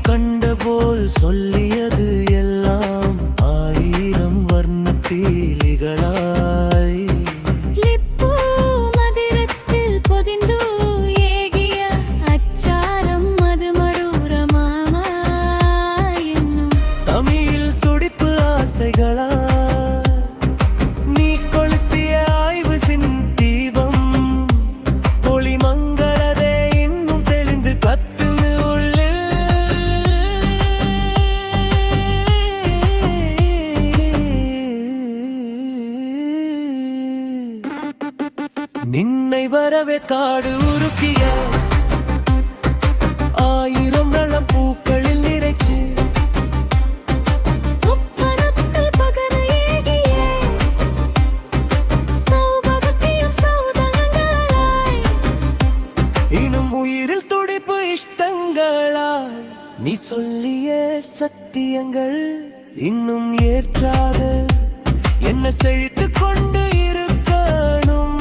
கண்டபோல் சொல்லியது எல்லாம் 1000 வர்ண பீலிகளாய் லிப்பு மதிரத்தில் பொதிந்து ஏகிய அச்சாரம் அது மடூரமாமா என்னும் தமிழில் துடிப்பு ஆசைகளா நீ கொளுத்திய ஆய்வு சின் தீபம் ஒளி மங்களதே இன்னும் தெளிந்து கத்துன்னு உள்ளில் நின்னை வரவே காடு உருக்கிய 1000 நலம் பூக்களில் நிறைச்சு சொப்பனத்தில் பகர ஏகிய சௌபகத்தியம் சௌதங்களாய் இன்னும் உயிரில் துடிப்பு இஷ்டங்களாய் நீ சொல்லிய சத்தியங்கள் இன்னும் ஏற்றாத என்ன செழித்து கொண்டு இருக்கணும்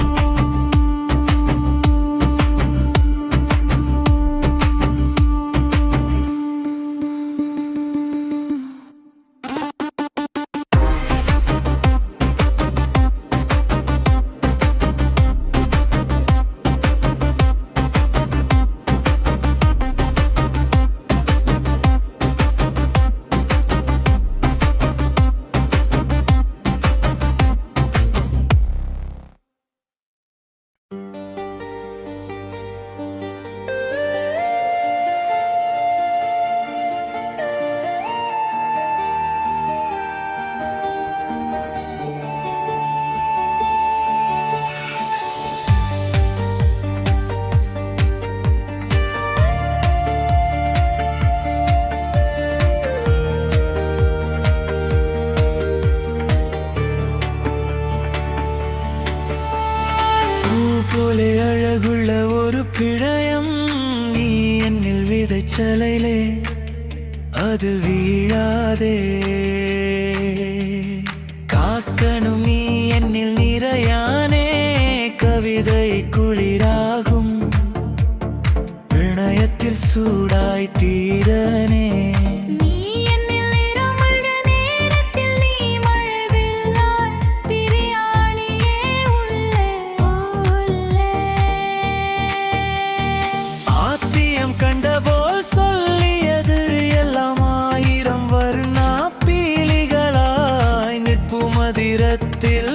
போலே அழகுள்ள ஒரு பிழயம் நீ என்னில் விதைச்சலையிலே அது வீழாதே காக்கணும் நீ என்னில் நிறையானே கவிதை குளிராகும் பிணயத்தில் சூடாய் தீரனே நீ என்னில் நிறமழ நேரத்தில் நீ மழவில்லாய் பிரியாணியே உள்ளே ஆத்தியம் கண்டபோல் சொல்லியது எல்லாம் 1000 வர்ண பீலிகளாய் நிற்பு மதிரத்தில்